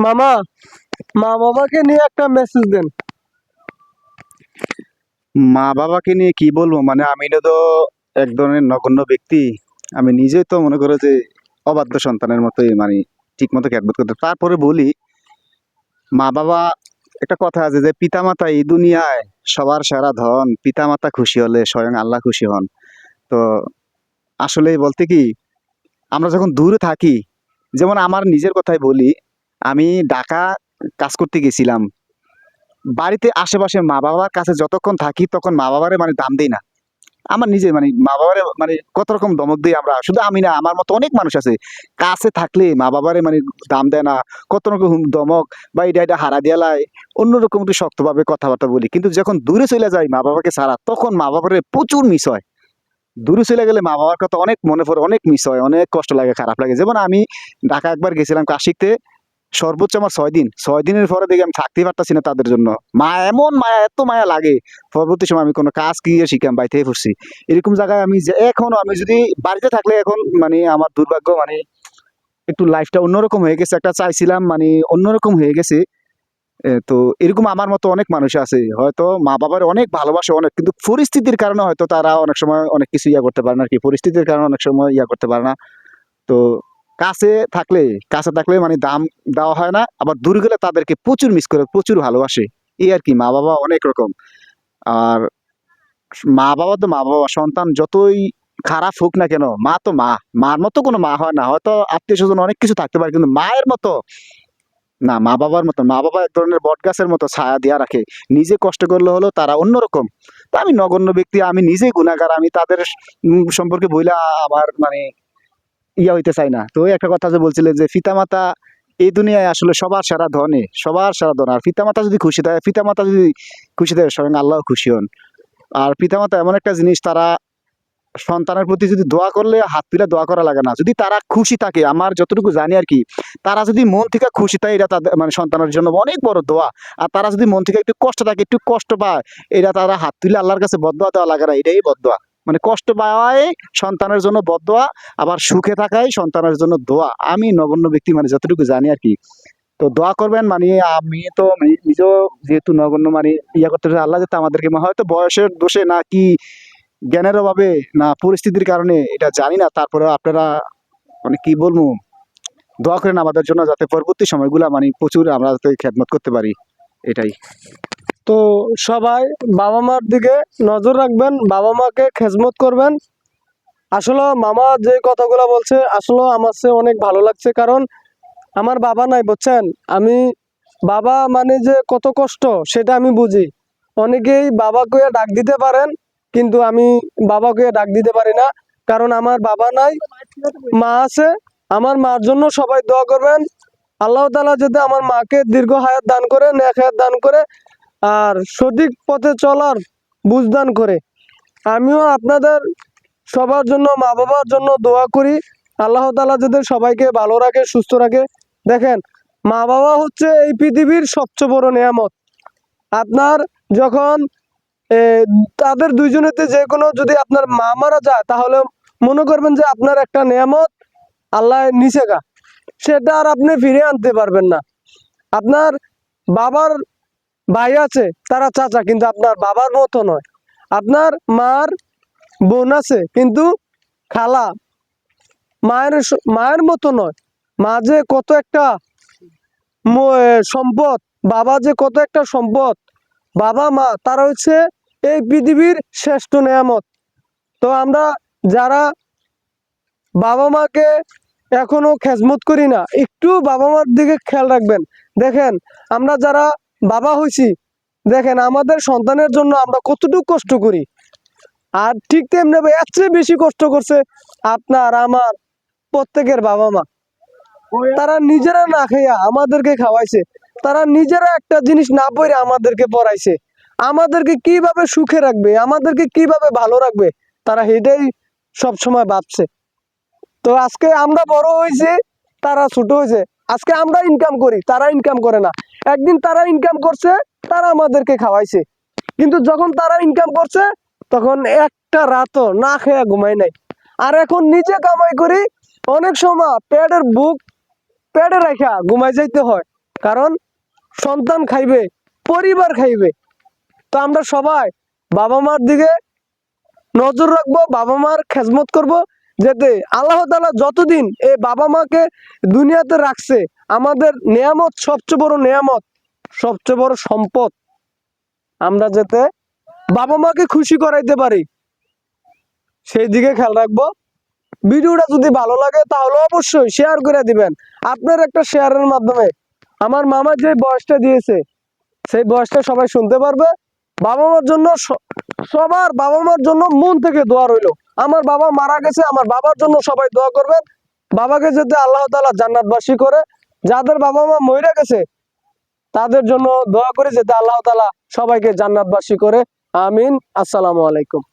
মামা, মা বাবাকে নিয়ে একটা মেসেজ দেন। মা বাবাকে নিয়ে কি বলবো, মানে আমি তো এক ধরনের নগণ্য ব্যক্তি। আমি নিজেই তো মনে করো যে অবাধ্য সন্তানের মতোই, মানে ঠিক মতো খেদমত করতে। তারপরে বলি, মা বাবা, একটা কথা আছে যে পিতামাতা এই দুনিয়ায় সবার সেরা ধন। পিতামাতা খুশি হলে স্বয়ং আল্লাহ খুশি হন। তো আসলেই বলতে কি, আমরা যখন দূরে থাকি, যেমন আমার নিজের কথাই বলি, আমি ঢাকা কাজ করতে গেছিলাম। বাড়িতে আশেপাশে মা বাবার কাছে যতক্ষণ থাকি তখন মা বাবারে মানে দাম দেই না। আমার নিজে মানে মা বাবারে মানে কত রকম ধমক দিই আমরা, শুধু আমি না, আমার মতো অনেক মানুষ আছে। কাছে থাকলে মা বাবারে মানে দাম দেয় না, কত রকম ধমক বা এটা হারা দিয়ালায় অন্যরকম একটু শক্তভাবে কথাবার্তা বলি। কিন্তু যখন দূরে চলে যাই মা বাবাকে ছাড়া, তখন মা বাবারে প্রচুর মিস হয়। দূরে চলে গেলে মা বাবার কথা অনেক মনে পড়ে, অনেক মিস হয়, অনেক কষ্ট লাগে, খারাপ লাগে। যেমন আমি ঢাকা একবার গেছিলাম কাজ শিখতে, সর্বোচ্চ আমার 6 দিন। 6 দিনের পরে দেখি আমি থাকতেই পারতাছি না তাদের জন্য। এমন মায়া, এত মায়া লাগে। পরবর্তী সময় আমি কোনো কাজ কি শিখাম, বাইতেই পড়ছি। এরকম জায়গায় আমি যে এখনো, আমি যদি বাড়িতে থাকলে এখন মানে আমার দুর্ভাগ্য, মানে একটু লাইফটা অন্যরকম হয়ে গেছে। একটা চাইছিলাম মানে অন্যরকম হয়ে গেছে। তো এরকম আমার মতো অনেক মানুষ আছে, হয়তো মা বাবার অনেক ভালোবাসে অনেক, কিন্তু পরিস্থিতির কারণে হয়তো তারা অনেক সময় অনেক কিছু ইয়া করতে পারে না আর কি। পরিস্থিতির কারণে অনেক সময় ইয়া করতে পারে না। তো কাছে থাকলে কাছে থাকলে মানে দাম দেওয়া হয় না, আবার দূরে গেলে তাদেরকে প্রচুর মিস করে, প্রচুর ভালোবাসে। এই আর কি, মা বাবা অনেক রকম। আর মা বাবা তো মা বাবা, সন্তান যতই খারাপ হোক না কেন, মা তো মা। মার মতো কোনো মা হয় না। হয়তো আত্মীয় স্বজন অনেক কিছু থাকতে পারে, কিন্তু মায়ের মতো না, মা বাবার মতো। মা বাবা এক ধরনের বট গাছের মতো ছায়া দিয়া রাখে। নিজে কষ্ট করলে হলো তারা অন্যরকম। তো আমি নগণ্য ব্যক্তি, আমি নিজেই গুণাগার, আমি তাদের সম্পর্কে বইলা আমার মানে ইয়া হইতে চাই না। তো ওই একটা কথা যে বলছিলেন যে পিতামাতা এই দুনিয়ায় আসলে সবার সেরা ধনে, সবার সেরা ধন। আর পিতামাতা যদি খুশি থাকে, পিতামাতা যদি খুশি থাকে, স্বয়ং আল্লাহ খুশি হন। আর পিতামাতা এমন একটা জিনিস, তারা সন্তানের প্রতি যদি দোয়া করলে হাত তুলে দোয়া করা লাগে না। যদি তারা খুশি থাকে, আমার যতটুকু জানি আর কি, তারা যদি মন থেকে খুশি থাকে, এটা তাদের মানে সন্তানের জন্য অনেক বড় দোয়া। আর তারা যদি মন থেকে একটু কষ্ট থাকে, একটু কষ্ট পায়, এটা তারা হাত তুলে আল্লাহর কাছে বদদোয়া দেওয়া লাগে না, এটাই বদদোয়া। মানে কষ্ট পাওয়াই সন্তানের জন্য বদদোয়া, আবার সুখে থাকাই সন্তানের জন্য দোয়া। আমি নগণ্য ব্যক্তি, মানে যতটুকু জানি আর কি। তো দোয়া করবেন, মানে আমি তো নিজেও যেহেতু নগণ্য, মানে ইয়া করতে চাই, আল্লাহ যাতে আমাদেরকে, হয়তো বয়সের দোষে না কি জ্ঞানের অভাবে না পরিস্থিতির কারণে, এটা জানি না, তারপরে আপনারা মানে কি বলবো, দোয়া করেন আমাদের জন্য, যাতে পরবর্তী সময়গুলা মানে প্রচুর আমরা যাতে খেদমত করতে পারি, এটাই। তো সবাই বাবা মার দিকে নজর রাখবেন, বাবা মাকে খেজমত করবেন। আসলে মামা যে কথাগুলো বলছে আসলে আমার চেয়ে অনেক ভালো লাগছে, কারণ আমার বাবা নাই, বুঝছেন। আমি বাবা মানে যে কত কষ্ট সেটা আমি বুঝি। অনেকেই বাবা কয়ে ডাক দিতে পারেন, কিন্তু আমি বাবা কয়ে ডাক দিতে পারি না, কারণ আমার বাবা নাই, মা আছে। আমার মার জন্য সবাই দোয়া করবেন। আল্লাহ তাআলা যাতে আমার মাকে দীর্ঘ হায়াত দান করে, নেক হায়াত দান করে, আর সঠিক পথে চলার বুঝ দান করে। আমিও আপনাদের সবার জন্য, মা বাবার জন্য দোয়া করি। আল্লাহ তাআলা যাতে সবাইকে ভালো রাখে, সুস্থ রাখে। দেখেন, মা বাবা হচ্ছে এই পৃথিবীর সবচেয়ে বড় নেয়ামত। আপনার যখন এ, তাদের দুইজনেতে যে কোনো, যদি আপনার মা মারা যায়, তাহলে মনে করবেন যে আপনার একটা নেয়ামত আল্লাহ নিচে গা, সেটা আর আপনি ফিরে আনতে পারবেন না। আপনার বাবার ভাই আছে, তারা চাচা, কিন্তু আপনার বাবার মতো নয়। আপনার মার বোন আছে, কিন্তু খালা মায়ের মতো নয়। মা যে কত একটা সম্পদ, বাবা যে কত একটা সম্পদ। বাবা মা তারা হচ্ছে এই পৃথিবীর শ্রেষ্ঠ নেয়ামত। তো আমরা যারা বাবা মাকে এখনো খেজমত করি না, একটু বাবা মার দিকে খেয়াল রাখবেন। দেখেন, আমরা যারা বাবা হইছি, দেখেন আমাদের সন্তানের জন্য আমরা কতটুকু কষ্ট করি। আর ঠিক তেমনি এর চেয়ে বেশি কষ্ট করছে আপনার আমার প্রত্যেকের বাবা মা। তারা নিজেরা না খাইয়া আমাদেরকে খাওয়াইছে, তারা নিজেরা একটা জিনিস না পড়ে আমাদেরকে পড়াইছে। আমাদেরকে কিভাবে সুখে রাখবে, আমাদেরকে কিভাবে ভালো রাখবে, তারা সেটাই সবসময় ভাবছে। তো আজকে আমরা বড় হয়েছি, তারা ছোট হয়েছে। আজকে আমরা ইনকাম করি, তারা ইনকাম করে না। একদিন তারা ইনকাম করছে, তারা আমাদেরকে খাওয়াইছে। কিন্তু যখন তারা ইনকাম করছে, তখন একটা রাতও না খেয়ে ঘুমাই নাই। আর এখন নিজে কামাই করি, অনেক সময় পেটের বুক পেটে রাখা ঘুমাই যাইতে হয়। কারণ সন্তান খাইবে, পরিবার খাইবে। তো আমরা সবাই বাবা মার দিকে নজর রাখবো, বাবা মার খেজমত করব, যাতে আল্লাহ তাআলা যতদিন এই বাবা মাকে দুনিয়াতে রাখছে, আমাদের নেয়ামত, সবচেয়ে বড় নেয়ামত, সবচেয়ে বড় সম্পদ, আমরা যাতে বাবা মাকে খুশি করাইতে পারি সেই দিকে খেয়াল রাখবো। ভিডিওটা যদি ভালো লাগে তাহলে অবশ্যই শেয়ার করে দিবেন। আপনার একটা শেয়ারের মাধ্যমে আমার মামা যে বয়সটা দিয়েছে সেই বয়সটা সবাই শুনতে পারবে। বাবা মার জন্য সবার বাবা মার জন্য মন থেকে দোয়া রইলো। আমার বাবা মারা গেছে, আমার বাবার জন্য সবাই দোয়া করবেন, বাবাকে যাতে আল্লাহ তাআলা জান্নাতবাসী করে। যাদের বাবা মা মরে গেছে তাদের জন্য দোয়া করে যাতে আল্লাহ তাআলা সবাইকে জান্নাতবাসী করে। আমিন। আসসালামু আলাইকুম।